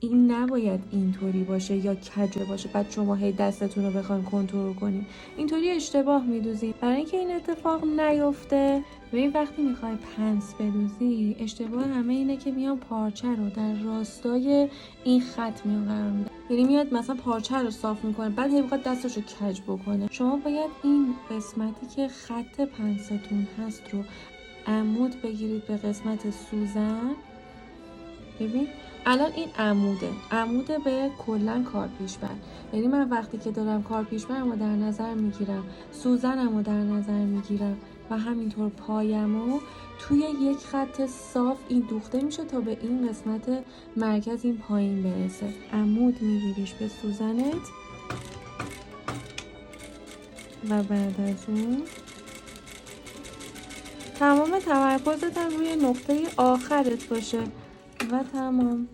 این نباید اینطوری باشه یا کجه باشه بعد شما هی دستتون رو بخواین کنترل کنین. اینطوری اشتباه میدوزین. برای اینکه این اتفاق نیفته، ببین وقتی میخوای پنس بدوزی، اشتباه همه اینه که میان پارچه رو در راستای این خط میان قرار میدن. یعنی میاد مثلا پارچه رو صاف میکنه بعد هی میخواد دستش رو کج بکنه. شما باید این قسمتی که خط پنستون هست رو عمود بگیرید به قسمت سوزن. ببین الان این عموده به کلا کارپیشبند. یعنی من وقتی که دارم کارپیشبندمو در نظر میگیرم، سوزنمو در نظر میگیرم و همینطور پایمو توی یک خط صاف این دوخته میشه تا به این قسمت مرکز این پایین برسه. عمود میگیریش به سوزنت و بعد از اون تمام تمرکزت هم روی نقطه آخرت باشه و تمام.